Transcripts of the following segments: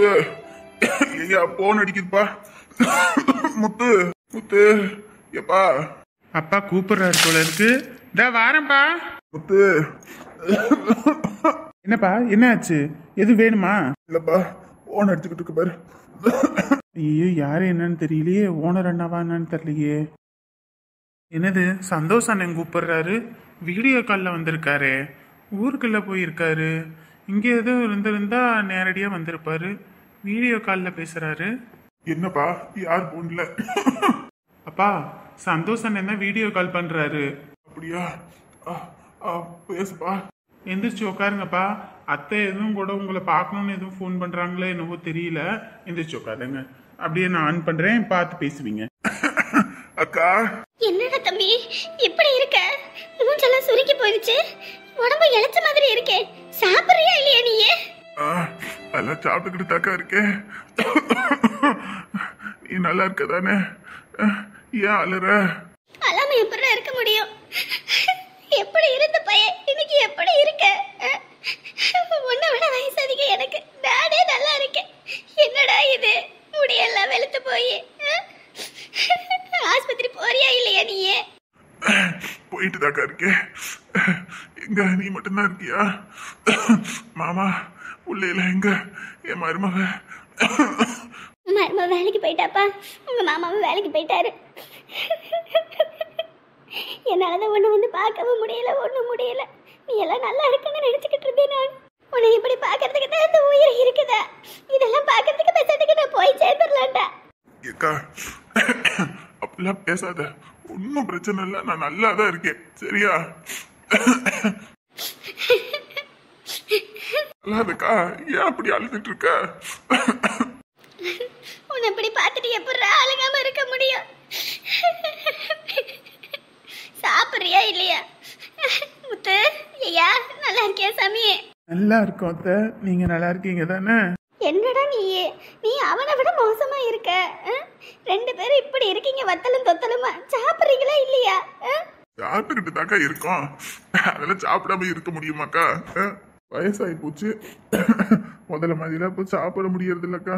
முத்து ஐயா போன் அடிக்குதுப்பா. முத்து முத்து எப்பா அப்பா கூப்பிடுறாரு போல இருக்கு. வாரம்பா. முத்து என்னப்பா என்னாச்சு? எது வேணுமா? இல்லப்பா போன் அடிச்சுக்கிட்டு இருக்கு பாரு. ஐயோ யாரு என்னன்னு தெரியலையே. ஓனர் அண்ணாவா என்னன்னு தெரியலையே. என்னது சந்தோஷ் அண்ணன் கூப்பிடுறாரு. வீடியோ காலில் வந்திருக்காரு. ஊருக்குள்ள போயிருக்காரு. இங்கே எதுவும் இருந்திருந்தா நேரடியாக வந்திருப்பாரு. வீடியோ காலில் பேசுறாரு. என்னப்பா யார் போன்ல? அப்பா சந்தோஷ் அண்ணன் தான் வீடியோ கால் பண்றாரு. அப்படியா? பேசுப்பா. எந்திரிச்சு உட்காருங்கப்பா. அத்தை எதுவும் கூட உங்களை பார்க்கணும்னு எதுவும் ஃபோன் பண்றாங்களோ என்னவோ தெரியல. எந்திரிச்சு உட்காருங்க. அப்படியே நான் ஆன் பண்றேன், பார்த்து பேசுவீங்க. அக்கா என்னடா தம்பி இப்படி இருக்க? மூஞ்செல்லாம் சுருக்கி போயிடுச்சு. உடம்பு இளைச்ச மாதிரி இருக்கே. சாப்பிடுறியா இல்லையா நீயே? அதெல்லாம் சாப்பிட்டுக்கிட்டு தாக்கா இருக்கேன். நீ நல்லா இருக்க தானே? ஏன் அலற? அல்லாம எப்படி இருக்க முடியும்? எப்படி இருந்த பையன் இன்னைக்கு எப்படி இருக்க? உன்னை விட வயசு அதிகம் எனக்கு. நானே நல்லா இருக்கேன். என்னடா இது? முடியெல்லாம் வெளுத்து போய் ஆஸ்பத்திரி போறியா இல்லையா நீயே? போயிட்டு தாக்கா இருக்கேன். எங்க நீ மட்டும்தான் இருக்கியா? மாமா உள்ளேல எங்க? என் மருமக வேலைக்கு போயிட்டாப்பா. உங்க மாமாவும் வேலைக்கு போயிட்டாரு. என்னாலதான் உன்னை வந்து பார்க்கவும் முடியல, ஒண்ணும் முடியல. நீ எல்லாம் நல்லா இருக்குன்னு நினைச்சுக்கிட்டு இருந்தேன். நான் உன்னை இப்படி பாக்குறதுக்கு தான் இந்த உயிர் இருக்குதா? இதெல்லாம் பாக்குறதுக்கு பேசுறதுக்கு நான் போய் சேர்ந்துடலாம்டா. ஏக்கா அப்படிலாம் பேசாத. ஒன்னும் பிரச்சனை இல்லை. நான் நல்லா தான் இருக்கேன். சரியா? அல்லாதக்கா ஏன் அப்படி அழுதுட்டு இருக்க? உன்னை இப்படி பார்த்துட்டு எப்படி அழுகாம இருக்க முடியும்? சாப்பிடுறியா இல்லையா? முத்து ஐயா நல்லா இருக்கியா சாமி? நல்லா இருக்கும் அத்தை. நீங்க நல்லா இருக்கீங்க தானே? என்னடா நீ அவனை விட மோசமா இருக்க. ரெண்டு பேரும் இப்படி இருக்கீங்க வத்தலும் தொத்தலுமா. சாப்பிடுறீங்களா இல்லையா? சாப்பிட்டுக்கிட்டு தாக்கா இருக்கோம். அதெல்லாம் சாப்பிடாம இருக்க முடியுமாக்கா? வயசாகி போச்சு. முதல்ல மாதிரிலாம் இப்போ சாப்பிட முடியறது இல்லக்கா.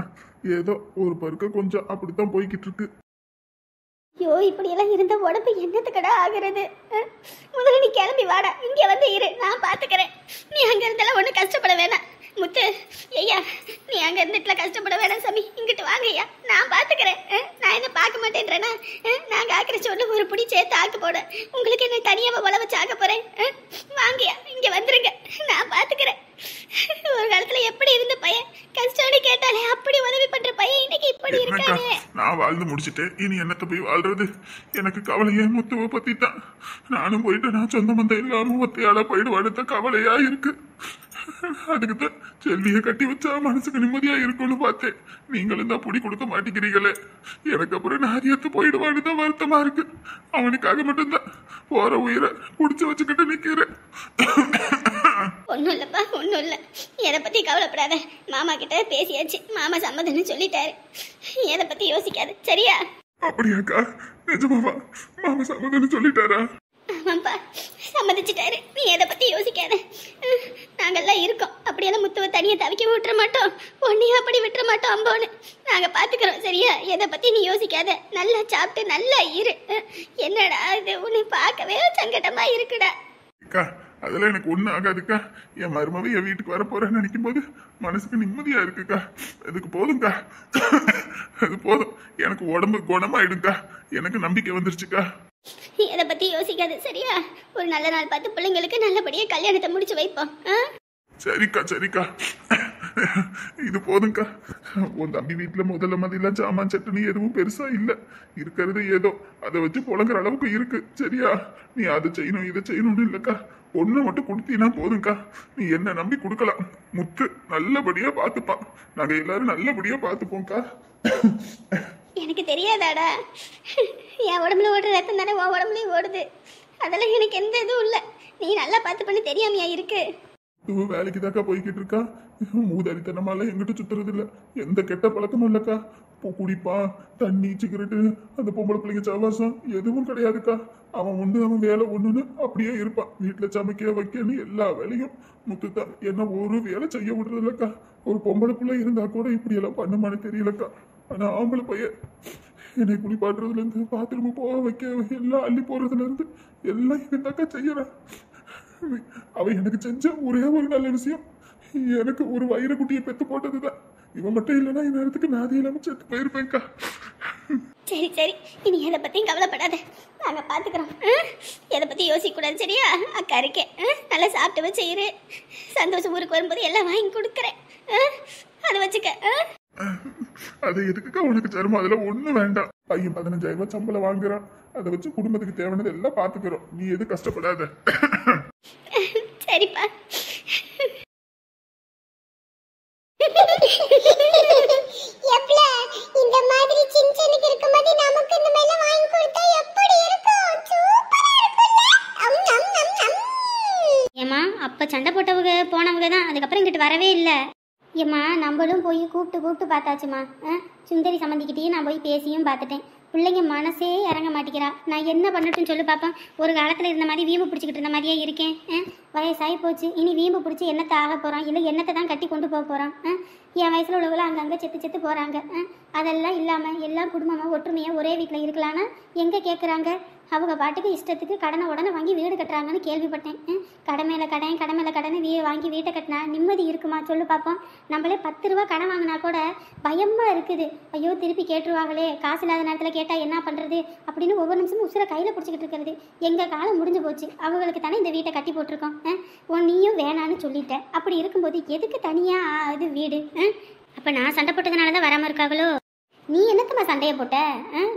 ஏதோ ஒரு பருக்க கொஞ்சம் அப்படித்தான் போய்கிட்டு இருக்கு. ஐயோ இப்படி எல்லாம் இருந்த உடம்பு என்னத்துக்கடா ஆகுறது? முதல்ல நீ கிளம்பி வாடா. இங்க வந்து இரு, நான் பாத்துக்கிறேன். நீ அங்க இருந்தாலும் ஒண்ணு கஷ்டப்பட வேணாம். முத்து ஐயா நீ அங்க இருந்துட்டுல கஷ்டப்பட வேணாம் சாமி. இங்கிட்டு வாங்க ஐயா, நான் பாத்துக்கிறேன். நான் என்ன பார்க்க மாட்டேன்றேன்னா? நாங்க ஆக்கிற சொல்லு ஒரு பிடி சேர்த்து ஆக்கு போட. உங்களுக்கு என்ன தனியாவ உழ வச்சு ஆக்க போறேன்? வாங்கய்யா இங்க வந்துருங்க, நான் பாத்துக்கிறேன். ஒரு காலத்துல எப்படி இருந்த பையன் கஷ்டம்னு கேட்டாலே அப்படி உதவி பண்ற பையன் இன்னைக்கு இப்படி இருக்கானே. நான் வாழ்ந்து முடிச்சுட்டேன். இனி என்னத்த போய் வாழ்றது? எனக்கு கவலையே முத்துவை பத்தி தான். நானும் போயிட்டு நான் சொந்த மந்த இல்லாம ஒத்தையால போயிடுவாடுத்த கவலையா இருக்கு. அதுக்குதான் செல்வியை கட்டி வச்சா மனசுக்கு நிம்மதியா இருக்கும்னு பார்த்தேன். நீங்களும் தான் புடி கொடுக்க மாட்டேங்கிறீங்களே. எனக்கு அப்புறம் நாரியத்து போயிடுவான்னு தான் வருத்தமா இருக்கு. அவனுக்காக மட்டும்தான் போற உயிரை புடிச்சு வச்சுக்கிட்டு நிக்கிறேன். ஒன்னும் இல்லப்பா, ஒன்னும் இல்ல. எதை பத்தி கவலைப்படாத. மாமா கிட்ட பேசியாச்சு. மாமா சம்மதம்னு சொல்லிட்டாரு. எதை பத்தி யோசிக்காது சரியா? அப்படியாக்கா? நிஜமாவா? மாமா சம்மதம்னு சொல்லிட்டாரா? ஆமாப்பா சம்மதிச்சிட்டாரு. நீ எதை பத்தி யோசிக்காத. நாங்கெல்லாம் இருக்கோம். அப்படியெல்லாம் முத்துவை தனியை தவிக்க விட்டுற மாட்டோம். ஒன்னையும் அப்படி விட்டுற மாட்டோம். அம்போன்னு நாங்க பாத்துக்கிறோம் சரியா? எதை பத்தி நீ யோசிக்காத. நல்லா சாப்பிட்டு நல்லா இரு. என்னடா இது உன்னை பார்க்கவே சங்கடமா இருக்குடா. அக்கா அதெல்லாம் எனக்கு ஒன்றும் ஆகாதுக்கா. என் மருமவை என் வீட்டுக்கு வர போறேன்னு நினைக்கும் போது மனசுக்கு நிம்மதியா இருக்குக்கா. அதுக்கு போதும்க்கா. அது போதும். எனக்கு உடம்பு குணமாயிடுங்கக்கா. எனக்கு நம்பிக்கை வந்துருச்சுக்கா. எதை பத்தி யோசிக்காது சரியா? ஒரு நல்ல நாள் பார்த்து பிள்ளைங்களுக்கு நல்லபடியா கல்யாணத்தை முடிச்சு வைப்போம். சரிக்கா சரிக்கா. இது போதும்க்கா. உன் தம்பி வீட்டுல முதல்ல மாதிரிலாம் சாமான் சட்டுனி எதுவும் பெருசா இல்ல. இருக்கிறது ஏதோ அதை வச்சு புழங்குற அளவுக்கு இருக்கு. சரியா? நீ அதை செய்யணும் இதை செய்யணும்னு இல்லக்கா. ஒண்ணு மட்டும் கொடுத்தீங்கன்னா போதும்க்கா. நீ என்ன நம்பி கொடுக்கலாம். முத்து நல்லபடியா பாத்துப்பான். நாங்க எல்லாரும் நல்லபடியா பாத்துப்போம்க்கா. எனக்கு தெரியாதாடா? என் உடம்புல ஓடுற ரத்தம் தானே உன் உடம்புலயும் ஓடுது. அதெல்லாம் எனக்கு எந்த இதுவும் இல்லை. நீ நல்லா பார்த்து பண்ணி தெரியாமையா இருக்கு? வேலைக்கு தாக்கா போய்கிட்டு இருக்கா. மூதாரித்தனமால எங்கிட்ட சுத்துறது இல்ல. எந்த கெட்ட பழக்கமும் இல்லக்கா. குடிப்பான், தண்ணி சிகரெட்டு அந்த பொம்பளை பிள்ளைங்க சவாசம் எதுவும் கிடையாதுக்கா. அவன் உண்டு அவன் வேலை ஒண்ணுன்னு அப்படியே இருப்பான். வீட்டுல சமைக்க வைக்கன்னு எல்லா வேலையும் முத்துத்தான். என்ன ஒரு வேலை செய்ய விடுறது இல்லக்கா. ஒரு பொம்பளை பிள்ளை இருந்தா கூட இப்படி எல்லாம் பண்ணுமான்னு தெரியலக்கா. ஆனா ஆம்பளை பையன் என்னை குளிப்பாட்டுறதுல இருந்து பாத்ரூம் போக வைக்க எல்லாம் அள்ளி போறதுல இருந்து எல்லாம் இருந்தாக்கா செய்யறான். அவன் எனக்கு செஞ்ச ஒரே ஒரு நல்ல விஷயம் எனக்கு ஒரு வயிறு குட்டியை பெத்து போட்டதுதான். இவன் மட்டும் இல்லைன்னா இந்நேரத்துக்கு நாதி இல்லாம செத்து போயிருப்பேன்க்கா. சரி சரி, இனி எதை பத்தியும் கவலைப்படாத, நாங்க பாத்துக்கிறோம். எதை பத்தி யோசிக்க கூடாது சரியா? அக்கா இருக்கேன், நல்லா சாப்பிட்டு வச்சு சந்தோஷம். ஊருக்கு வரும்போது எல்லாம் வாங்கி கொடுக்குறேன், அதை வச்சுக்க. அது எதுக்குக்கா உனக்கு தருமா? அதுல ஒண்ணு வேண்டாம். பையன் 15,000 ரூபாய் சம்பளம் வாங்குறான். அதை வச்சு குடும்பத்துக்கு தேவையானது எல்லாம் பாத்துக்கிறோம். நீ எது கஷ்டப்படாத. சரிப்பா. இந்த மாதிரி சின்சனுக்கு இருக்கும்போது நமக்கு இந்த மேல வாங்கி கொடுத்தா எப்படி இருக்கும்? சூப்பரா இருக்குல்ல? ஏமா அப்ப சண்டை போட்டவங்க போனவங்க தான், அதுக்கப்புறம் இங்கிட்டு வரவே இல்லை. ஏம்மா நம்மளும் போய் கூப்பிட்டு பார்த்தாச்சுமா. சுந்தரி சம்மந்திக்கிட்டேயும் நான் போய் பேசியும் பார்த்துட்டேன். பிள்ளைங்க மனசே இறங்க மாட்டேங்கிறா. நான் என்ன பண்ணட்டும்னு சொல்லி பார்ப்பேன். ஒரு காலத்தில் இருந்த மாதிரி வீம்பு பிடிச்சிக்கிட்டு இருந்த மாதிரியே இருக்கேன். வயசாகி போச்சு, இனி வீம்பு பிடிச்சி என்னத்தை ஆக போகிறோம், இல்லை என்னத்தை தான் கட்டி கொண்டு போக போகிறோம். என் வயசில் உள்ளவங்களும் அங்கங்கே செத்து போகிறாங்க. அதெல்லாம் இல்லாமல் எல்லாம் குடும்பமாக ஒற்றுமையாக ஒரே வீட்டில் இருக்கலான்னா எங்கே கேட்குறாங்க? அவங்க பாட்டுக்கு இஷ்டத்துக்கு கடனை உடனே வாங்கி வீடு கட்டுறாங்கன்னு கேள்விப்பட்டேன். கடை மேலே கடன் வாங்கி வீட்டை கட்டினா நிம்மதி இருக்குமா சொல்லு பார்ப்போம். நம்மளே 10 ரூபா கடன் வாங்கினா கூட பயமாக இருக்குது. ஐயோ திருப்பி கேட்டுருவாங்களே, காசு இல்லாத நேரத்தில் கேட்டால் என்ன பண்ணுறது அப்படின்னு ஒவ்வொரு நிமிஷமும் உசுரை கையில் பிடிச்சிக்கிட்டு இருக்கிறது. எங்கள் காலம் முடிஞ்சு போச்சு. அவங்களுக்கு தானே இந்த வீட்டை கட்டி போட்டிருக்கோம். நீயும் வேணான்னு சொல்லிட்டேன். அப்படி இருக்கும்போது எதுக்கு தனியாக இது வீடு? அப்போ நான் சண்டை போட்டதுனால தான் வராமல் இருக்காங்களோ? நீ என்னத்தம்மா சண்டையை போட்ட?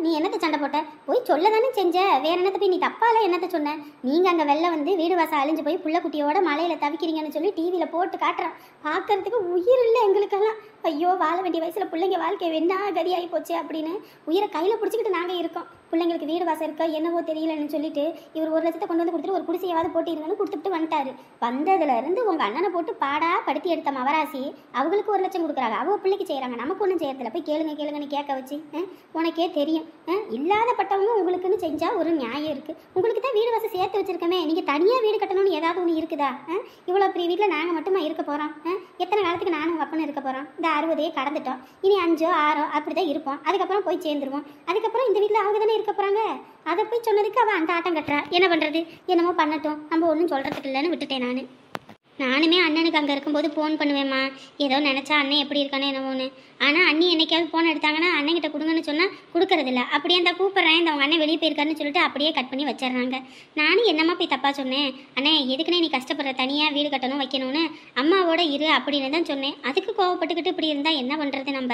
நீ என்னத்தை சண்டை போட்ட? போய் சொல்ல தானே செஞ்ச, வேற என்னத்தை போய் நீ தப்பால என்னத்தை சொன்ன? நீங்கள் அங்கே வெளில வந்து வீடு வாசல் அழிஞ்சு போய் புள்ள குட்டியோட மலையில் தவிக்கிறீங்கன்னு சொல்லி டிவியில் போட்டு காட்டுறான். பார்க்கறதுக்கு உயிர் இல்லை எங்களுக்கெல்லாம். ஐயோ வாழ வேண்டிய வயசில் பிள்ளைங்க வாழ்க்கை என்ன கதியாகி போச்சு அப்படின்னு உயிரை கையில் பிடிச்சிக்கிட்டு நாங்கள் இருக்கோம். பிள்ளைங்களுக்கு வீடு வாசல் இருக்கா என்னவோ தெரியலன்னு சொல்லிட்டு இவர் 1 லட்சத்தை கொண்டு வந்து கொடுத்துட்டு ஒரு குடிசையாவது போட்டிருங்கன்னு கொடுத்துட்டு வந்துட்டாரு. வந்ததுலேருந்து உங்கள் அண்ணனை போட்டு பாடா படுத்தி எடுத்த மவராசி அவங்களுக்கு 1 லட்சம் கொடுக்குறாங்க. அவங்க பிள்ளைக்கு செய்கிறாங்க, நமக்கு ஒன்றும் செய்யறதில்ல. போய் கேளுங்கன்னு கேட்க வச்சு உனக்கே தெரியும். இல்லாதப்பட்டவங்க உங்களுக்குன்னு செஞ்சால் ஒரு நியாயம் இருக்குது. உங்களுக்கு தான் வீடு வாசல் சேர்த்து வச்சுருக்கமே, நீங்கள் தனியாக வீடு கட்டணும்னு ஏதாவது ஒன்று இருக்குதா? இவ்வளோ பெரிய வீட்டில் நாங்கள் மட்டுமா இருக்க போகிறோம்? எத்தனை காலத்துக்கு நானும் அப்பன்னு இருக்க போகிறோம்? இந்த 60 கடந்துட்டோம், இனி 5 6 அப்படி தான் இருப்போம். அதுக்கப்புறம் போய் சேர்ந்துருவோம். அதுக்கப்புறம் இந்த வீட்டில் அவங்க தானே இருக்க போகிறாங்க. அதை போய் சொன்னதுக்கு அவள் அந்த ஆட்டம் கட்டுறா. என்ன பண்ணுறது? என்னமோ பண்ணட்டும், நம்ம ஒன்றும் சொல்கிறதுக்கு இல்லைன்னு விட்டுட்டேன். நானுமே அண்ணனுக்கு அங்கே இருக்கும்போது ஃபோன் பண்ணுவேம்மா. ஏதோ நினச்சா அண்ணன் எப்படி இருக்கானே என்னவோன்னு. ஆனால் அண்ணி என்னைக்காவது ஃபோன் எடுத்தாங்கன்னா அண்ணன்கிட்ட கொடுங்கன்னு சொன்னால் கொடுக்கறதில்ல. அப்படியே இந்த கூப்பிட்றேன், இந்த அவங்க அண்ணன் வெளியே போயிருக்காருன்னு சொல்லிட்டு அப்படியே கட் பண்ணி வச்சிடுறாங்க. நானும் என்னம்மா போய் தப்பாக சொன்னேன்? அண்ணே எதுக்குன்னே நீ கஷ்டப்படுற, தனியாக வீடு கட்டணும் வைக்கணும்னு அம்மாவோட இரு அப்படின்னு தான் சொன்னேன். அதுக்கு கோவப்பட்டுக்கிட்டு இப்படி இருந்தால் என்ன பண்ணுறது நம்ம?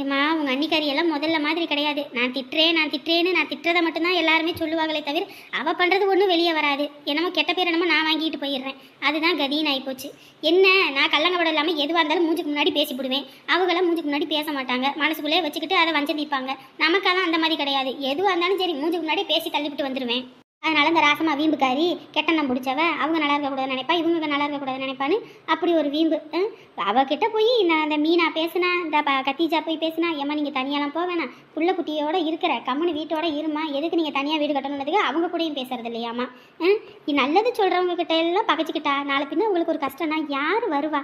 ஏம்மா உங்கள் அன்னிக்காரியெல்லாம் முதல்ல மாதிரி கிடையாது. நான் திட்டுறதை மட்டும்தான் எல்லாருமே சொல்லுவாங்களே தவிர அவள் பண்ணுறது ஒன்றும் வெளியே வராது. என்னமோ கெட்ட பேர் என்னமோ நான் வாங்கிட்டு போயிடுறேன். அதுதான் கதின்னு ஆகிப்போச்சு. என்ன நான் கள்ளங்கபடம் இல்லாமல் எதுவாக இருந்தாலும் மூஞ்சுக்கு முன்னாடி பேசிவிடுவேன். அவங்களாம் மூஞ்சுக்கு முன்னாடி பேச மாட்டாங்க, மனசுக்குள்ளே வச்சுக்கிட்டு அதை வஞ்சம் தீப்பாங்க. நமக்கெல்லாம் அந்த மாதிரி கிடையாது. எதுவாக இருந்தாலும் சரி மூஞ்சுக்கு முன்னாடி பேசி தள்ளிவிட்டு வந்துடுவேன். அதனால இந்த ராசமா வீம்புக்காரி கெட்டண்ணம் பிடிச்சவ, அவங்க நல்லா இருக்கக்கூடாதுன்னு நினைப்பா, இவங்க நல்லா இருக்கக்கூடாதுன்னு நினைப்பான்னு அப்படி ஒரு வீம்பு. அவகிட்ட போய் நான் அந்த மீனா பேசுனா, இந்த கத்தீஜா போய் பேசுனா, ஏம்மா நீங்கள் தனியாலாம் போக வேணாம், புள்ள குட்டியோட இருக்கிற கம்முனு வீட்டோட இருமா, எதுக்கு நீங்கள் தனியாக வீடு கட்டணுன்றதுக்கு அவங்க கூடயும் பேசுறது இல்லையாம்மா? நல்லது சொல்கிறவங்க கிட்ட எல்லாம் பகைச்சிக்கிட்டா நாளை பின்ன உங்களுக்கு ஒரு கஷ்டம்னா யார் வருவா?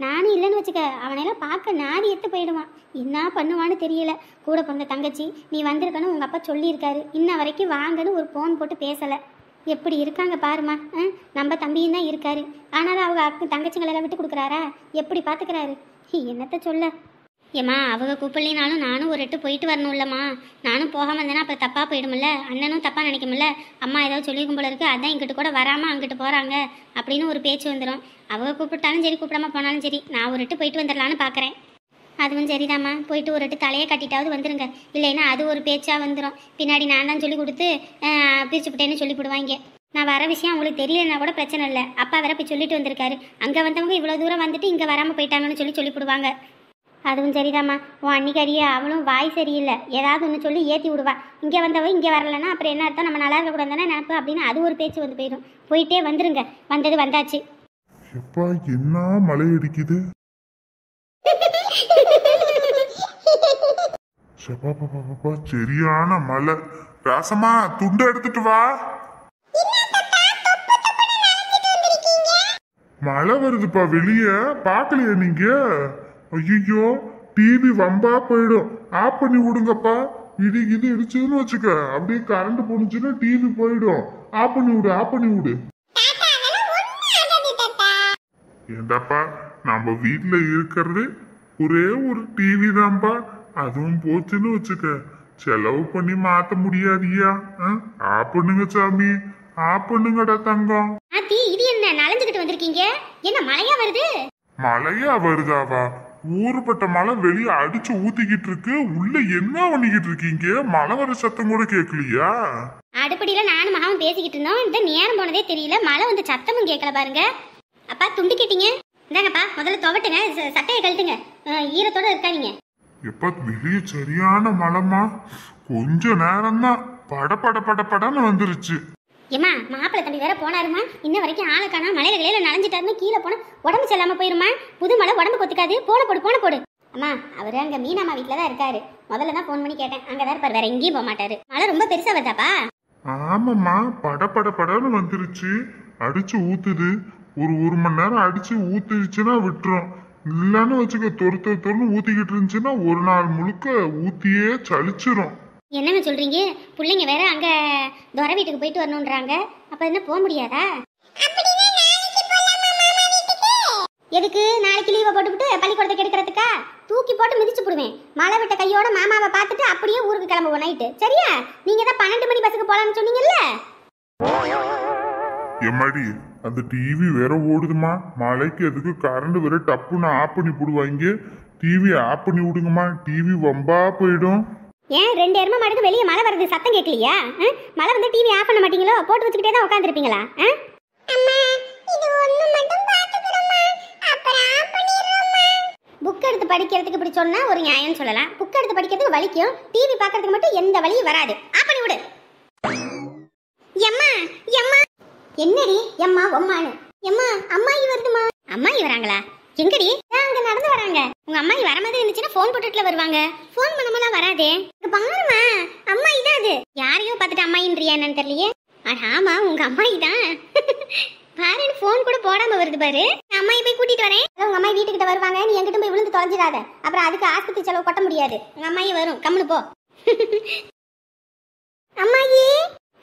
நானும் இல்லைன்னு வச்சுக்க, அவனையெல்லாம் பார்க்க நாதி எத்து போயிடுவான். என்ன பண்ணுவான்னு தெரியல. கூட பிறந்த தங்கச்சி நீ வந்திருக்கணும் உங்கள் அப்பா சொல்லியிருக்காரு, இன்ன வரைக்கும் வாங்கன்னு ஒரு ஃபோன் போட்டு பேசலை. எப்படி இருக்காங்க பாருமா. நம்ம தம்பியும் தான் இருக்காரு, ஆனாலும் அவங்க தங்கச்சிங்களெல்லாம் விட்டு கொடுக்குறாரா? எப்படி பார்த்துக்கிறாரு? என்னத்த சொல்ல? ஏம்மா அவங்க கூப்பிடலினாலும் நானும் ஒரு எட்டு போயிட்டு வரணும்லம்மா. நானும் போகாமல் இருந்தேன்னா அப்புறம் தப்பாக போயிடுமில்ல, அண்ணனும் தப்பாக நினைக்குமில்ல. அம்மா ஏதாவது சொல்லியிருக்கும் போல இருக்குது, அதான் இங்கிட்டு கூட வராமல் அங்கிட்டு போகிறாங்க அப்படின்னு ஒரு பேச்சு வந்துடும். அவங்க கூப்பிட்டாலும் சரி கூப்பிடாமல் போனாலும் சரி நான் ஒரு எட்டு போயிட்டு வந்துடலான்னு பார்க்குறேன். அதுவும் சரிதாம்மா, போயிட்டு ஒரு எட்டு தலையை கட்டிட்டாவது வந்துடுங்க. இல்லைன்னா அது ஒரு பேச்சாக வந்துடும். பின்னாடி நான் தான் சொல்லி கொடுத்து பிரிச்சுப்பிட்டேன்னு சொல்லிவிடுவாங்க. நான் வர விஷயம் அவங்களுக்கு தெரியலன்னா கூட பிரச்சனை இல்லை. அப்பா வேற போய் சொல்லிட்டு வந்திருக்காரு, அங்கே வந்தவங்க இவ்வளோ தூரம் வந்துட்டு இங்கே வராமல் போயிட்டாங்கன்னு சொல்லிவிடுவாங்க. அதுவும் சரிதாம்மா. உன் அன்னிக்காரியா அவளும் வாய் சரியில்லை, ஏதாவது ஒன்று சொல்லி ஏற்றி விடுவா. இங்கே வந்தவ இங்கே வரலன்னா அப்புறம் என்ன அர்த்தம்? நம்ம நல்லா இருக்கக்கூடாது தானே நினைப்பு அப்படின்னு அது ஒரு பேச்சு வந்து போயிடும். போயிட்டே வந்துருங்க, வந்தது வந்தாச்சு. எப்பா என்ன மழை அடிக்குது. சப்பா சரியான மழை. ராசமா துண்டு எடுத்துட்டு வா. மழை வருதுப்பா வெளிய, பாக்கலையா நீங்க? ஐயோ டிவி வம்பா போயிடும். ஆஃப் பண்ணி விடுங்கப்பா. இது இடிச்சதுன்னு வச்சுக்க, அப்படியே கரண்ட் போனுச்சுன்னா டிவி போயிடும். ஆஃப் பண்ணி விடு, ஆஃப் பண்ணி விடு. ஏண்டாப்பா நம்ம வீட்டுல இருக்கிறது ஒரே ஒரு டிவி தான்ப்பா, அதுவும் போச்சுன்னு வச்சுக்க செலவு பண்ணி மாத்த முடியாதியா. ஆஃப் பண்ணுங்க சாமி, ஆஃப் பண்ணுங்கடா தங்கம். ஆத்தி இது என்ன நலஞ்சுக்கிட்டு வந்திருக்கீங்க? என்ன மழையா வருது? மழையா வருதாவா? ஊருப்பட்ட மழை வெளியே அடிச்சு ஊத்திக்கிட்டு இருக்கு. உள்ள என்ன பண்ணிக்கிட்டு இருக்கீங்க? மழை வர சத்தம் கூட கேட்கலையா? அடுப்படியில நானும் மகாவும் பேசிக்கிட்டு இருந்தோம். இந்த நேரம் போனதே தெரியல, மழை வந்து சத்தமும் கேட்கல பாருங்க. அப்பா துண்டு கேட்டீங்க, இந்தாங்கப்பா முதல்ல துவட்டுங்க, சட்டையை கழட்டுங்க, ஈரத்தோட இருக்காதீங்க. எப்ப வெளியே சரியான மழைமா, கொஞ்ச நேரம் தான் படன்னு வந்துருச்சு. ஏமா மாப்பிள்ளை தம்பி வேற போனாருமா, இன்ன வரைக்கும் ஆளை காணா. மலையில கிளையில நனைஞ்சிட்டாருன்னு கீழே போனா உடம்பு செல்லாம போயிருமா. புது மழை உடம்பு கொத்துக்காது. போன போடு. அம்மா அவரு அங்க மீனாமா வீட்டுல தான் இருக்காரு. முதல்ல தான் போன் பண்ணி கேட்டேன், அங்கதான் இருப்பாரு, வேற எங்கேயும் போக மாட்டாரு. மழை ரொம்ப பெருசா வருதாப்பா? ஆமாம்மா படன்னு வந்துருச்சு. அடிச்சு ஊத்துது. ஒரு மணி நேரம் அடிச்சு ஊத்துச்சுன்னா விட்டுரும். இல்லன்னு வச்சுக்க தொறுன்னு ஊத்திக்கிட்டு இருந்துச்சுன்னா ஒரு நாள் முழுக்க ஊத்தியே சலிச்சிரும். என்னங்க சொல்றீங்க? பிள்ளைங்க வேற அங்க துறை வீட்டுக்கு போயிட்டு வரணும்ன்றாங்க. அப்ப என்ன போக முடியாதா? எதுக்கு நாளைக்கு லீவை போட்டுவிட்டு பள்ளிக்கூடத்துக்கு எடுக்கிறதுக்கா? தூக்கி போட்டு மிதிச்சு போடுவேன். மழை விட்ட கையோட மாமாவை பார்த்துட்டு அப்படியே ஊருக்கு கிளம்புவோம் நைட்டு. சரியா? நீங்க தான் 12 மணி பஸ்ஸுக்கு போலான்னு சொன்னீங்கல்ல. எம்மாடி அந்த டிவி வேற ஓடுதுமா. மழைக்கு எதுக்கு கரண்ட் வேற டப்புன்னு ஆஃப் பண்ணி போடுவாங்க. டிவி ஆஃப் பண்ணி விடுங்கம்மா, டிவி வம்பா போயிடும். ஏன் 2 எருமை மாடுக்கு வெளியே மழை வருது, சத்தம் கேட்கலையா? மழை வந்து டிவி ஆஃப் பண்ண மாட்டீங்களோ? போட்டு வச்சுக்கிட்டே தான் உட்காந்துருப்பீங்களா? புக் எடுத்து படிக்கிறதுக்கு இப்படி சொன்னா ஒரு நியாயம் சொல்லலாம். புக் எடுத்து படிக்கிறதுக்கு வலிக்கும், டிவி பார்க்கறதுக்கு மட்டும் எந்த வலியும் வராது. ஆஃப் பண்ணி விடு. எம்மா என்னடி எம்மா ஒம்மானு? எம்மா அம்மாயி வருதுமா. அம்மாயி வராங்களா? எங்கடி? அங்க நடந்து வராங்க. உங்க அம்மாயி வர மாதிரி இருந்துச்சுன்னா போன் போட்டுட்டுல வருவாங்க. போன் பண்ணாமலாம் வராதே. பாருமா அம்மாயி தான் அது. யாரையோ பார்த்துட்டு அம்மாயின்றியா என்னன்னு தெரியலையே. ஆமா உங்க அம்மாயி தான். பாரு போன் கூட போடாம வருது பாரு. அம்மாயி போய் கூட்டிட்டு வரேன். உங்க அம்மாயி வீட்டுக்கிட்ட வருவாங்க, நீ எங்கிட்ட போய் விழுந்து தொலைஞ்சிடாத. அப்புறம் அதுக்கு ஆஸ்பத்திரி செலவு கொட்ட முடியாது. உங்க அம்மாயி வரும், கம்முனு போ. அம்மாயி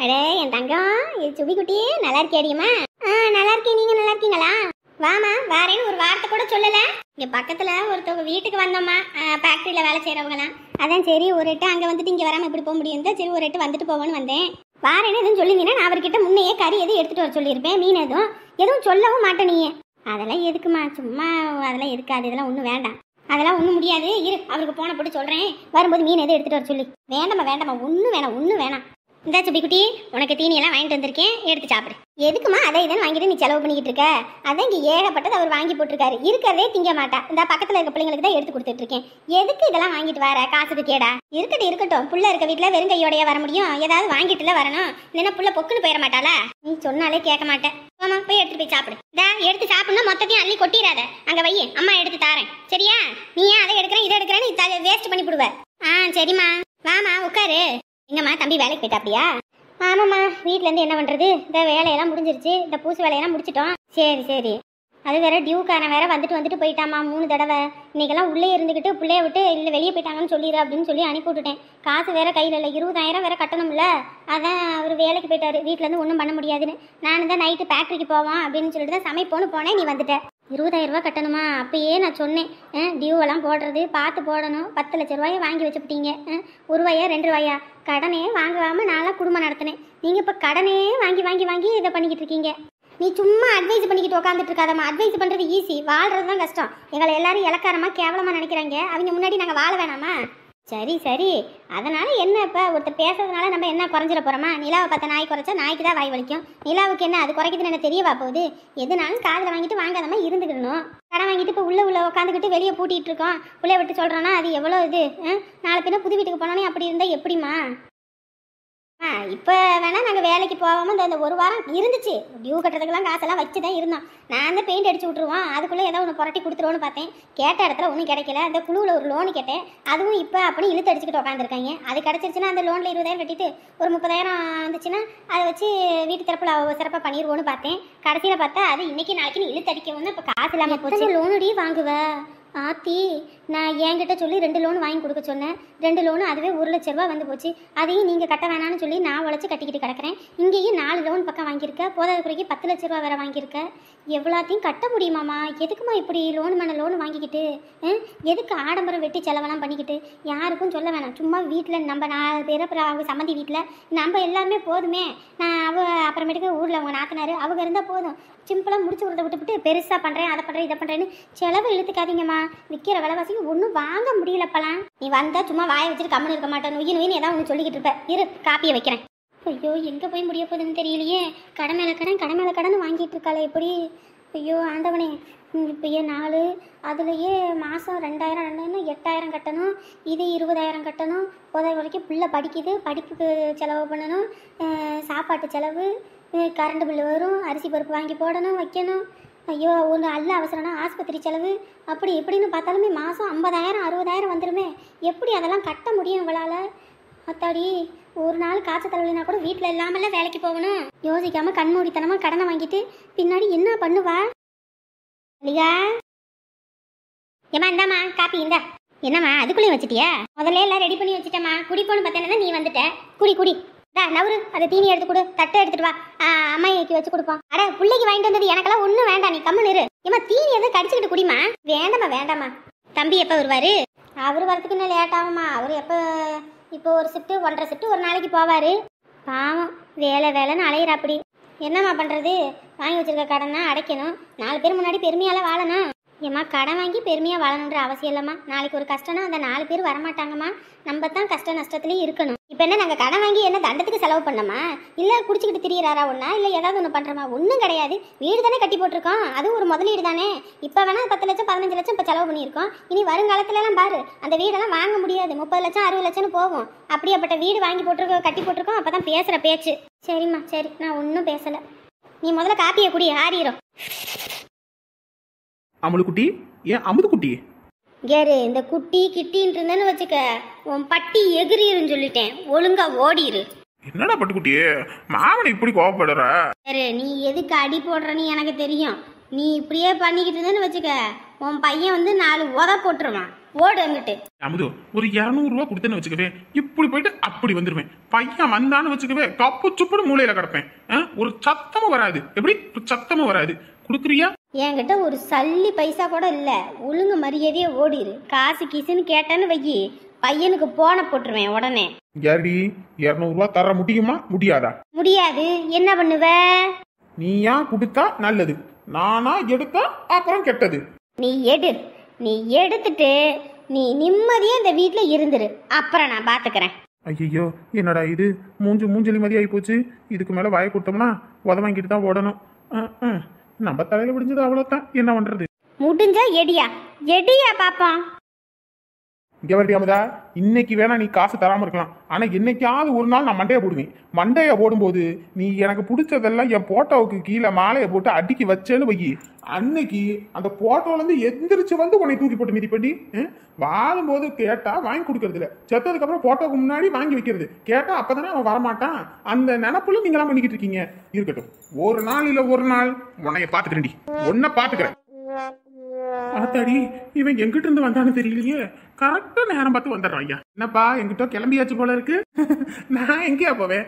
அடே என் தங்கம், இது சுபி குட்டியே நல்லா இருக்கியாடியம்மா? நல்லா இருக்கேன், நீங்க நல்லா இருக்கீங்களா? வாமா வாரேன்னு ஒரு வார்த்தை கூட சொல்லல. இங்க பக்கத்துல ஒருத்தவங்க வீட்டுக்கு வந்தோம்மா, ஃபேக்டரியில வேலை செய்யறவங்களாம். அதான் சரி ஒரு எட்டு அங்க வந்துட்டு இங்க வராம இப்படி போக முடியும், சரி ஒரு எட்டு வந்துட்டு போவோன்னு வந்தேன். வாரேன்னு எதுவும் சொல்லியிருந்தீங்கன்னா நான் அவர்கிட்ட முன்னையே கறி எதுவும் எடுத்துட்டு வர சொல்லியிருப்பேன். மீன் எதுவும் சொல்லவும் மாட்டேன். நீ அதெல்லாம் எதுக்குமா, சும்மா அதெல்லாம் இருக்காது, இதெல்லாம் ஒன்றும் வேண்டாம், அதெல்லாம் ஒன்றும் முடியாது. இரு அவருக்கு போன போட்டு சொல்றேன், வரும்போது மீன் எதுவும் எடுத்துட்டு வர சொல்லி. வேண்டாமா ஒன்றும் வேணாம். இந்த சுபி குட்டி உனக்கு தீனியெல்லாம் வாங்கிட்டு வந்திருக்கேன், எடுத்து சாப்பிடு. எதுக்குமா அதை இதன்னு வாங்கிட்டு நீ செலவு பண்ணிக்கிட்டு இருக்க? அதான் இங்கே ஏகப்பட்டது அவர் வாங்கி போட்டிருக்காரு. இருக்கிறதே திங்க மாட்டா. இந்த பக்கத்தில் இருக்க பிள்ளைங்களுக்கு தான் எடுத்து கொடுத்துட்டு இருக்கேன். எதுக்கு இதெல்லாம் வாங்கிட்டு வர? காசுக்கு கேடா? இருக்கட்டும். புள்ள இருக்க வீட்டில் வெறும் கையோடையா வர முடியும்? ஏதாவது வாங்கிட்டுல வரணும். இல்லைன்னா புள்ள பொக்குன்னு போயிட மாட்டாளா? நீ சொன்னாலே கேட்க மாட்டேன். ஆமா போய் எடுத்துட்டு போய் சாப்பிடு. எடுத்து சாப்பிடணும், மொத்தத்தையும் அள்ளி கொட்டிடாத. அங்கே வை, அம்மா எடுத்து தாரேன். சரியா? நீ ஏன் அதை எடுக்கிறேன் இதை எடுக்கிறேன்னு வேஸ்ட் பண்ணி போடுவ. சரிம்மா வாமா உட்காரு. எங்கம்மா தம்பி வேலைக்கு போயிட்டா? அப்படியா? ஆமாம்மா, வீட்டிலேருந்து என்ன பண்ணுறது, இந்த வேலையெல்லாம் முடிஞ்சிருச்சு. இந்த பூசு வேலையெல்லாம் முடிச்சிட்டோம். சரி அது வேற டியூக்காரன் வேற வந்துட்டு போயிட்டாமா 3 தடவை. இன்னைக்கெல்லாம் உள்ளே இருந்துக்கிட்டு பிள்ளைய விட்டு இல்லை வெளியே போயிட்டாங்கன்னு சொல்லிடு அப்படின்னு சொல்லி அனுப்பி விட்டுட்டேன். காசு வேற கையில் இல்லை, 20,000 வேற கட்டணும்ல. அதான் அவர் வேலைக்கு போயிட்டாரு, வீட்டிலேருந்து ஒன்றும் பண்ண முடியாதுன்னு. நான் தான் நைட்டு ஃபேக்ட்ரிக்கு போவான் அப்படின்னு சொல்லிட்டு தான் சமைப்போன்னு போனேன். நீ வந்துட்ட. 20,000 ரூபா கட்டணுமா? அப்பயே நான் சொன்னேன், டியூவெல்லாம் போடுறது பார்த்து போடணும். 10 லட்ச ரூபாயை வாங்கி வச்சுப்பிட்டீங்க. 1 ரூபாயா 2 ரூபாயா கடனே வாங்குவாமல் நான்லாம் குடும்பம் நடத்தினேன். நீங்கள் இப்போ கடனே வாங்கி இதை பண்ணிக்கிட்டு இருக்கீங்க. நீ சும்மா அட்வைஸ் பண்ணிக்கிட்டு உட்காந்துட்டு இருக்காதம்மா. அட்வைஸ் பண்ணுறது ஈஸி, வாழ்றது தான் கஷ்டம். எங்களை எல்லாரும் இலக்காரமாக கேவலமாக நினைக்கிறாங்க. அவங்க முன்னாடி நாங்கள் வாழ வேணாமா? சரி அதனால என்ன? இப்போ ஒருத்தர் பேசுறதுனால நம்ம என்ன குறைஞ்சிட போகிறோமா? நிலாவை பார்த்த நாய் குறைச்சா நாய்க்கு தான் வாய் வலிக்கும். நிலாவுக்கு என்ன அது குறைக்குதுன்னு என்ன தெரியவா போகுது? எதுனாலும் காதில் வாங்கிட்டு வாங்காதமா இருந்துக்கணும். கடன் வாங்கிட்டு இப்போ உள்ள உட்காந்துக்கிட்டு வெளியே பூட்டிகிட்டு இருக்கோம். உள்ளே விட்டு சொல்கிறோன்னா அது எவ்வளோ இது? நாளை பின்ன புது வீட்டுக்கு போனோன்னே அப்படி இருந்தால் எப்படிமா? இப்போ வேணா நாங்கள் வேலைக்கு போகாமல் இந்த ஒரு வாரம் இருந்துச்சு. டியூ கட்டுறதுக்கெல்லாம் காசெல்லாம் வச்சு தான் இருந்தோம். நான் தான் பெயிண்ட் அடிச்சு விட்ருவோம், அதுக்குள்ளே ஏதோ ஒன்று புரட்டி கொடுத்துருவோன்னு பார்த்தேன். கேட்ட இடத்துல ஒன்றும் கிடைக்கல. அந்த குழுவில் ஒரு லோனு கேட்டேன், அதுவும் இப்போ அப்படின்னு இழுத்து அடிச்சுக்கிட்டு உட்காந்துருக்காங்க. அது கிடச்சிருச்சுன்னா அந்த லோனில் 20,000 கட்டிட்டு ஒரு 30,000 வந்துச்சுன்னா அதை வச்சு வீட்டு திறப்பில் சிறப்பாக பண்ணிடுவோன்னு பார்த்தேன். கடைசியில் பார்த்தா அது இன்னைக்கு நாளைக்குன்னு இழுத்து அடிக்கவும் இப்போ காசு இல்லாமல் போச்சு. லோனுடி வாங்குவேன் ஆத்தி, நான் என்கிட்ட சொல்லி 2 லோன் வாங்கி கொடுக்க சொன்னேன். 2 லோனு அதுவே 1,00,000 ரூபா வந்து போச்சு. அதையும் நீங்கள் கட்ட வேணான்னு சொல்லி நான் உழைச்சி கட்டிக்கிட்டு கிடக்கிறேன். இங்கேயும் 4 லோன் பக்கம் வாங்கியிருக்க, போதாத குறைக்கு 10 லட்ச ரூபா வேறு வாங்கியிருக்க. எவ்வளோத்தையும் கட்ட முடியுமாம்மா? எதுக்குமா இப்படி லோன் மேலே லோன் வாங்கிக்கிட்டு? எதுக்கு ஆடம்பரம் வெட்டி செலவெல்லாம் பண்ணிக்கிட்டு? யாருக்கும் சொல்ல வேணாம். சும்மா வீட்டில் நம்ம 4 பேர், அப்புறம் அவங்க சம்மந்தி வீட்டில் நம்ம எல்லாருமே போதுமே. நான் அப்புறமேட்டுக்கு ஊரில் அவங்க நாத்தனார் அவங்க இருந்தால் போதும். சிம்பிளாக முடிச்சு விடுறத விட்டுவிட்டு பெருசாக பண்ணுறேன், அதை பண்ணுறேன், இதை பண்ணுறேன்னு செலவு இழுத்துக்காதீங்கம்மா. விற்கிற விலைவாசிக்கு ஒன்றும் வாங்க முடியலப்பலாம். நீ வந்தால் சும்மா வாயை வச்சுட்டு கம்மன் இருக்க மாட்டேன். நொய்னு ஏதாவது ஒன்று சொல்லிக்கிட்டு இருப்ப. இரு, காப்பியை வைக்கிறேன். ஐயோ, எங்கே போய் முடிய போகுதுன்னு தெரியலையே. கடை மேலே கடன் வாங்கிட்டு இருக்காளே எப்படி? ஐயோ ஆண்டவனே, இப்போ 4 அதுலேயே மாதம் 2,000 8,000 கட்டணும். இது 20,000 கட்டணும். போதாத வரைக்கும் பிள்ளை படிக்குது, படிப்புக்கு செலவு பண்ணணும், சாப்பாட்டு செலவு, கரண்ட் பில்லு வரும், அரிசி பருப்பு வாங்கி போடணும் வைக்கணும். ஐயோ, ஒன்று அல்ல அவசரம்னா ஆஸ்பத்திரி செலவு, அப்படி எப்படின்னு பார்த்தாலுமே மாதம் 50,000 60,000 வந்துடுமே. எப்படி அதெல்லாம் கட்ட முடியும் இவளால்? அத்தாடி, ஒரு நாள் காய்ச்ச தலைவலினா கூட வீட்டில் இல்லாமல வேலைக்கு போகணும். யோசிக்காமல் கண்மூடித்தனமாக கடனை வாங்கிட்டு பின்னாடி என்ன பண்ணுவா? லிகா, ஏம்மா இந்தாம்மா காப்பி இந்தா. என்னம்மா அதுக்குள்ளேயும் வச்சுட்டியா? முதல்ல எல்லாம் ரெடி பண்ணி வச்சுட்டேம்மா. குடிப்போன்னு பார்த்தேன்னா நீ வந்துட்ட. குடி நவரு, அதை தீனி எடுத்து கொடு, தட்டை எடுத்துட்டு வா, அம்மாய்க்கு வச்சு கொடுப்போம். அட, பிள்ளைக்கு வாங்கிட்டு வந்தது எனக்கெல்லாம் ஒன்றும் வேண்டாம், நீ கம்முன்னு இரு. ஏம்மா தீனி எதுவும் கடிச்சிக்கிட்டு குடிமா. வேண்டாம்மா. தம்பி எப்போ வருவார்? அவர் வரத்துக்கு இன்னும் லேட் ஆகுமா. அவர் இப்போ ஒரு ஷிஃப்ட்டு 1.5 ஷிஃப்ட்டு ஒரு நாளைக்கு போவார். பாவம், வேலைன்னு அலையிறாப்படி. என்னம்மா பண்ணுறது? வாங்கி வச்சிருக்க கடனை அடைக்கணும். 4 பேர் முன்னாடி பெருமையால் வாழணும். ஏம்மா, கடன் வாங்கி பெருமையாக வாழணுன்ற அவசியம் இல்லைம்மா. நாளைக்கு ஒரு கஷ்டம்னா அந்த 4 பேர் வரமாட்டாங்கம்மா. நம்ம தான் கஷ்ட நஷ்டத்துலேயும் இருக்கணும். இப்போ என்ன நாங்கள் கடன் வாங்கி என்ன தண்டத்துக்கு செலவு பண்ணோமா? இல்லை குடிச்சிக்கிட்டு திரியிறாரா ஒன்றா? இல்லை ஏதாவது ஒன்று பண்ணுறோமா? ஒன்றும் கிடையாது. வீடு தானே கட்டி போட்டிருக்கோம், அதுவும் ஒரு முதலீடு தானே. இப்போ வேணால் 10 லட்சம் 15 லட்சம் இப்போ செலவு பண்ணியிருக்கோம். இனி வருங்காலத்துலலாம் பாரு, அந்த வீடெல்லாம் வாங்க முடியாது. 30 லட்சம் 60 லட்சம்னு போகும். அப்படியாப்பட்ட வீடு வாங்கி போட்டிருக்கோம், கட்டி போட்டிருக்கோம். அப்போ தான் பேசுகிற பேச்சு. சரிம்மா, சரி, நான் ஒன்றும் பேசலை. நீ முதல்ல காப்பியை குடி, ஆறிடும். அமுலுக்குட்டி, ஏன் அமுதுக்குட்டி? கேரு, இந்த குட்டி கிட்டின்னு இருந்தேன்னு வச்சுக்க, உன் பட்டி எகிரிருன்னு சொல்லிட்டேன். ஒழுங்கா ஓடிரு. என்னடா பட்டுக்குட்டியே, மாமனை இப்படி கோவப்படுற? கேரு, நீ எதுக்கு அடி போடுறன்னு எனக்கு தெரியும். நீ இப்படியே பண்ணிக்கிட்டு இருந்தேன்னு வச்சுக்க, உன் பையன் வந்து 4 உத போட்டுருவான். ஓடு அங்கிட்டு. அமுது, ஒரு 200 ரூபா கொடுத்தேன்னு வச்சுக்கவே, இப்படி போயிட்டு அப்படி வந்துருவேன். பையன் வந்தான்னு வச்சுக்கவே, கப்பு சுப்புன்னு மூளையில கிடப்பேன். ஒரு சத்தமும் வராது. எப்படி ஒரு சத்தமும் வராது. கொடுக்குறியா? என்கிட்ட ஒரு சல்லி பைசா கூட இல்லை. ஒழுங்கு மரியாதையே ஓடிரு. காசு கீசுன்னு கேட்டேன்னு வைக்கி, பையனுக்கு போன போட்டுருவேன் உடனே. யாரி 200 ரூபா தர முடியுமா முடியாதா? முடியாது. என்ன பண்ணுவ? நீயா கொடுத்தா நல்லது, நானா எடுத்தா அப்புறம் கெட்டது. நீ எடுத்துட்டு நீ நிம்மதியா இந்த வீட்டுல இருந்துரு. அப்புறம் நான் பாத்துக்கிறேன். ஐயோ, என்னடா இது, மூஞ்சலி மாதிரி ஆகி போச்சு. இதுக்கு மேல வாயை கொடுத்தோம்னா உத வாங்கிட்டு தான் ஓடணும். நம்ம தலையில விடிஞ்சது அவ்வளவுதான். என்ன பண்றது? முடிஞ்சா எடியா பாப்போம். இங்க வரடியாமதா, இன்னைக்கு வேணா நீ காசு தராம இருக்கலாம், ஆனா என்னைக்காவது ஒரு நாள் நான் மண்டையை போடுவேன். மண்டையை போடும்போது நீ எனக்கு பிடிச்சதெல்லாம் என் போட்டோவுக்கு கீழே மாலையை போட்டு அடிக்கி வச்சேன்னு வைக்கி, அன்னைக்கு அந்த போட்டோல இருந்து எந்திரிச்சு வந்து உன்னை தூக்கி போட்டு மிதி பண்ணி, வாழும்போது கேட்டா வாங்கி கொடுக்கறது இல்ல, செத்ததுக்கு அப்புறம் போட்டோக்கு முன்னாடி வாங்கி வைக்கிறது. கேட்டா அப்பதானே அவன் வரமாட்டான். அந்த நினப்புல நீங்க எல்லாம் பண்ணிக்கிட்டு இருக்கீங்க. இருக்கட்டும், ஒரு நாள் இல்ல ஒரு நாள் உன்னைய பாத்துக்கிறேன்டி, உன்னை பாத்துக்கிறேன். ஆத்தாடி, இவன் எங்கிட்ட இருந்து வந்தான்னு தெரியலையே. கரெக்டா நேரம் பார்த்து வந்துடுறான். ஐயா, என்னப்பா எங்கிட்ட கிளம்பியாச்சு போல இருக்கு. நான் எங்கேயா போவேன்?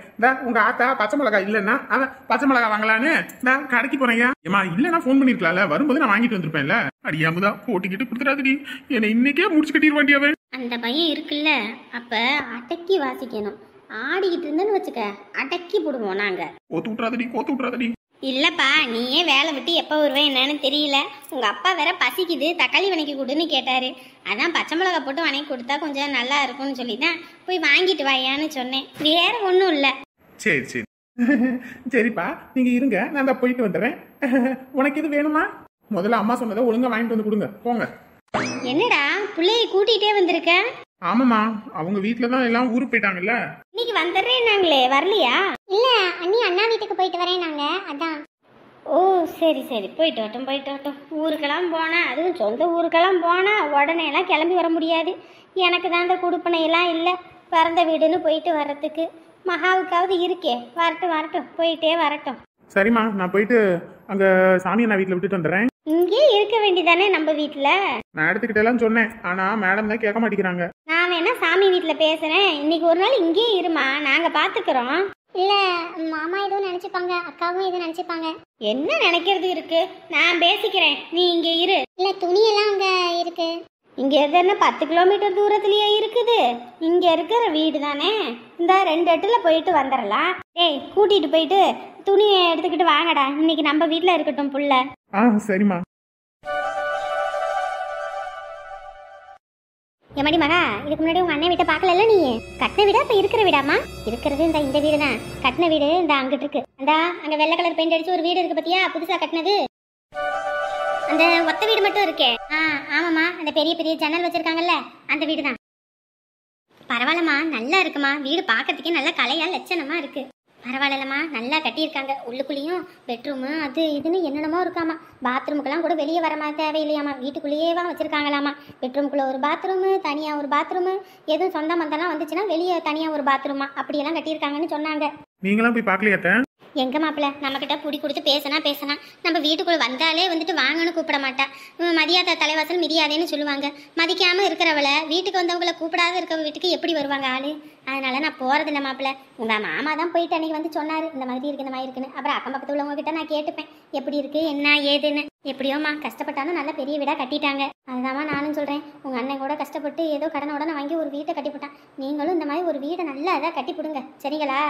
உங்க ஆத்தா பச்சை மிளகாய் இல்லைன்னா அதான் பச்சை மிளகாய் வாங்கலான்னு நான் கடைக்கு போறேன். ஏமா இல்லைன்னா போன் பண்ணிருக்கலாம்ல, வரும்போது நான் வாங்கிட்டு வந்திருப்பேன்ல. அடியாமதான் போட்டிக்கிட்டு கொடுத்துடாதடி, என்னை இன்னைக்கே முடிச்சு கட்டிடுவாண்டி அவன். அந்த பையன் இருக்குல்ல, அப்ப அடக்கி வாசிக்கணும். ஆடிக்கிட்டு இருந்தேன்னு வச்சுக்க, அடக்கி போடுவோம் நாங்க. கோத்து விட்றாதடி. இல்லப்பா, நீயே வேலை விட்டு எப்போ வருவேன் என்னன்னு தெரியல. உங்க அப்பா வேற பசிக்குது, தக்காளி வணக்கி கொடுன்னு கேட்டாரு. அதான் பச்சை மிளகா போட்டு வணக்கி கொடுத்தா கொஞ்சம் நல்லா இருக்கும்னு சொல்லி தான் போய் வாங்கிட்டு வாயான்னு சொன்னேன். வேற ஒன்றும் இல்லை. சரி சரிப்பா, நீங்க இருங்க, நான் தான் போயிட்டு வந்துடுறேன். உனக்கு இது வேணுமா? முதல்ல அம்மா சொன்னதை ஒழுங்கா வாங்கிட்டு வந்து கொடுங்க, போங்க. என்னடா பிள்ளையை கூட்டிகிட்டே வந்திருக்க? ஆமாம்மா, அவங்க வீட்டில் தான் எல்லாம் ஊருக்கு போயிட்டாங்கல்ல. நீ இன்னைக்கு வந்துடுறேன்னாங்களே, வரலையா? இல்ல அண்ணி அண்ணா வீட்டுக்கு போயிட்டு வரேன் நாங்க, அதான். ஓ சரி சரி, போயிட்டு வரட்டும். ஊருக்கெல்லாம் போனேன், அதுவும் சொந்த ஊருக்கெல்லாம் போனால் உடனே எல்லாம் கிளம்பி வர முடியாது. எனக்கு தான் அந்த குடுப்பனையெல்லாம் இல்லை, பிறந்த வீடுன்னு போயிட்டு வர்றதுக்கு. மகாவுக்காவது இருக்கே, வரட்டும் போயிட்டே வரட்டும். சரிம்மா, நான் போயிட்டு அங்கே சாமி அண்ணா வீட்டில் விட்டுட்டு வந்துடுறேன். இங்கே இருக்க வேண்டியதானே நம்ம வீட்டில். நான் எடுத்துக்கிட்ட எல்லாம் சொன்னேன், ஆனால் மேடம் தான் கேட்க மாட்டேங்கிறாங்க. நான் வேணா சாமி வீட்டில் பேசுகிறேன், இன்னைக்கு ஒரு நாள் இங்கேயே இருமா, நாங்கள் பார்த்துக்குறோம். இல்லை மாமா எதுவும் நினச்சிப்பாங்க, அக்காவும் எதுவும் நினச்சிப்பாங்க. என்ன நினைக்கிறது இருக்கு, நான் பேசிக்கிறேன், நீ இங்கே இரு. இல்லை துணியெல்லாம் அங்கே இருக்கு. இங்கே என்ன 10 கிலோமீட்டர் தூரத்துலயே இருக்குது, இங்கே இருக்கிற வீடு தானே, இந்த 2 எட்டில் போயிட்டு வந்துடலாம். ஏய் கூட்டிகிட்டு போயிட்டு துணியை எடுத்துக்கிட்டு வாங்கடா, இன்னைக்கு நம்ம வீட்டில் இருக்கட்டும் புள்ள. சரிம்மா. எம்மாடி மகா, இதுக்கு முன்னாடி உங்க அண்ணன் வீட்டை பார்க்கல நீ? கட்டின வீடா இப்ப இருக்கிற வீடாமா? இருக்கிறது இந்த வீடு தான். கட்டின வீடு இந்த அங்கிட்டு இருக்கு. அந்த அங்க வெள்ளை கலர் பெயிண்ட் அடிச்சு ஒரு வீடு இருக்கு பத்தியா, புதுசா கட்டினது. அந்த ஒத்த வீடு மட்டும் இருக்கே. ஆமாம்மா, அந்த பெரிய பெரிய ஜன்னல் வச்சிருக்காங்கல்ல, அந்த வீடு தான். பரவாயில்லம்மா, நல்லா இருக்குமா, வீடு பார்க்கறதுக்கே நல்லா கலையா லட்சணமா இருக்கு. பரவாயில்லம்மா, நல்லா கட்டியிருக்காங்க. உள்ளுக்குள்ளேயும் பெட்ரூமு அது இதுன்னு என்னென்னமோ இருக்காமா. பாத்ரூமுக்கெல்லாம் கூட வெளியே வர மாதிரி தேவையில்லையாமா, வீட்டுக்குள்ளேயேவா வச்சிருக்காங்களாமா. பெட்ரூமுக்குள்ள ஒரு பாத்ரூமு, தனியாக ஒரு பாத்ரூமு, எதுவும் சொந்த மந்தெல்லாம் வந்துச்சுன்னா வெளியே தனியாக ஒரு பாத்ரூமா, அப்படியெல்லாம் கட்டியிருக்காங்கன்னு சொன்னாங்க. நீங்களாம் போய் பார்க்கலையாத்த? எங்க மாப்பிள்ள நம்மக்கிட்ட புடி கொடுத்து பேசினா நம்ம வீட்டுக்குள்ள வந்தாலே வந்துட்டு வாங்கன்னு கூப்பிட மாட்டா. மதியாத தலைவாசல் மிதியாதேன்னு சொல்லுவாங்க. மதிக்காம இருக்கிறவளை வீட்டுக்கு வந்தவங்களை கூப்பிடாத இருக்க வீட்டுக்கு எப்படி வருவாங்க ஆளு? அதனால நான் போறதில்ல மாப்பிள்ள. உங்க மாமா தான் போயிட்டு அன்னைக்கு வந்து சொன்னாரு, இந்த மாதிரி இருக்கு இந்த மாதிரி இருக்குன்னு. அப்புறம் அக்கம் பக்கத்து உள்ளவங்க கிட்ட நான் கேட்டுப்பேன், எப்படி இருக்கு என்ன ஏதுன்னு. எப்படியோமா கஷ்டப்பட்டாலும் நல்ல பெரிய வீடா கட்டிட்டாங்க. அதுதாம்மா நானும் சொல்றேன், உங்க அண்ணன் கூட கஷ்டப்பட்டு ஏதோ கடனை உடனே வாங்கி ஒரு வீட்டை கட்டி போட்டான். நீங்களும் இந்த மாதிரி ஒரு வீடை நல்லா இதாக கட்டி போடுங்க, சரிங்களா?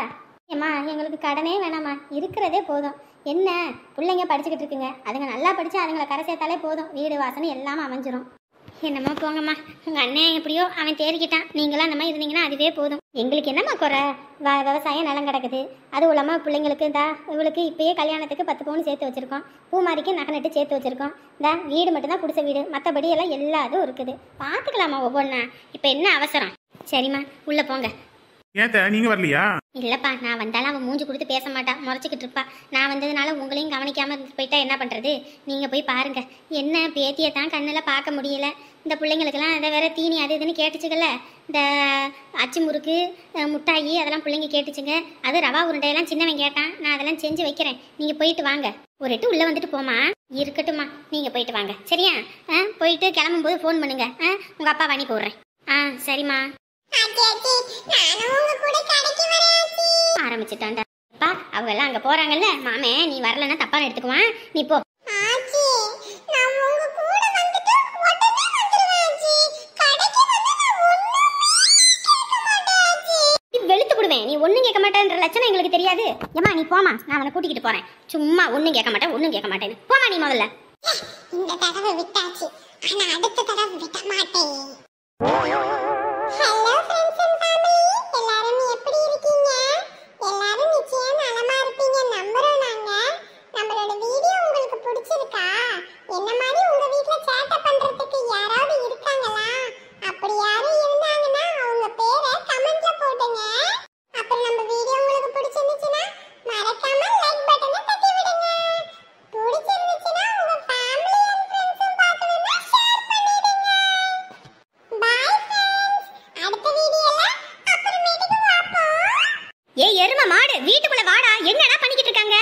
ஏம்மா எங்களுக்கு கடனே வேணாம்மா, இருக்கிறதே போதும். என்ன பிள்ளைங்க படிச்சுக்கிட்டு இருக்குங்க, அதுங்க நல்லா படித்து அதுங்களை கரை சேர்த்தாலே போதும், வீடு வாசனை எல்லாமே அமைஞ்சிரும். என்னம்மா போங்கம்மா, உங்கள் அண்ணன் எப்படியோ அவன் தேடிக்கிட்டான், நீங்களாம் அந்த மாதிரி இருந்தீங்கன்னா அதுவே போதும். எங்களுக்கு என்னம்மா குறை, விவசாயம் நிலம் கிடக்குது. அதுவும் இல்லாமல் பிள்ளைங்களுக்கு இவளுக்கு இப்போயே கல்யாணத்துக்கு 10 பவுன் சேர்த்து வச்சுருக்கோம், பூமாரிக்கு நகை நட்டு சேர்த்து வச்சுருக்கோம். வீடு மட்டும்தான் குடிசை வீடு, மற்றபடி எல்லாம் எல்லாதும் இருக்குது, பார்த்துக்கலாமா ஒவ்வொன்றா. இப்போ என்ன அவசரம்? சரிம்மா உள்ளே போங்க. ஏத்த நீங்க வரலையா? இல்லப்பா, நான் வந்தாலும் அவன் மூஞ்சி கொடுத்து பேச மாட்டா, முறைச்சிக்கிட்டு இருப்பா. நான் வந்ததுனால உங்களையும் கவனிக்காம போயிட்டா என்ன பண்றது? நீங்க போய் பாருங்க. என்ன பேத்தியை தான் கண்ணில் பார்க்க முடியல. இந்த பிள்ளைங்களுக்கெல்லாம் அதை வேற தீனி அது இதுன்னு கேட்டுச்சுக்கல, இந்த அச்சு முறுக்கு முட்டாயி அதெல்லாம் பிள்ளைங்க கேட்டுச்சுங்க. அது ரவா உருண்டையெல்லாம் சின்னவன் கேட்டான், நான் அதெல்லாம் செஞ்சு வைக்கிறேன். நீங்க போயிட்டு வாங்க. ஒரு எட்டு உள்ள வந்துட்டு போமா. இருக்கட்டும்மா, நீங்க போயிட்டு வாங்க சரியா? போயிட்டு கிளம்பும்போது ஃபோன் பண்ணுங்க. உங்க அப்பா வணி போடுறேன். சரிம்மா. ஆரம்பிச்சுட்டான்டா. அவங்க எல்லாம் அங்க போறாங்கல்ல, மாமே நீ வரலன்னா தப்பா எடுத்துக்குவான், நீ போ. வெளுத்து விடுவேன், நீ ஒண்ணும் கேட்க மாட்டேன்ற லட்சணம் எங்களுக்கு தெரியாது. ஏமா நீ போமா, நான் அவனை கூட்டிக்கிட்டு போறேன். சும்மா ஒண்ணும் கேட்க மாட்டேன்னு போமா நீ முதல்ல. இந்த தடவை விட்டாச்சு, ஆனா அடுத்த தடவை விட மாட்டேன். ஹலோ ஃப்ரெண்ட்ஸ் அண்ட் ஃபேமிலி, எல்லாரும் எப்படி இருக்கீங்க? எல்லாரும் நிச்சயம் நலமா இருப்பீங்க நம்புறோம் நாங்க. நம்மளோட வீடியோ உங்களுக்கு பிடிச்சிருக்கா? என்ன மாதிரி உங்க வீட்ல சேட்டை பண்றதுக்கு யாராவது இருக்காங்களா? அப்படி யாரும் இருந்தாங்கன்னா அவங்க பேரை கமெண்ட்ல போடுங்க. அப்புறம் நம்ம வீடியோ உங்களுக்கு பிடிச்சிருந்துச்சுன்னா மறக்காம லைக் பட்டனை தட்டி விடுங்க. பிடிச்சிருந்துச்சுன்னா உங்க ஃபேமிலி அண்ட் ஃப்ரெண்ட்ஸும் பார்க்கணும்னா ஷேர் பண்ணிடுங்க. பை ஃப்ரெண்ட்ஸ், அடுத்த வீடியோல அப்புறமேட்டுக்கு பார்ப்போம். ஏய் எருமை மாடு, வீட்டுக்குள்ள வாடா, என்னடா பண்ணிக்கிட்டு இருக்காங்க?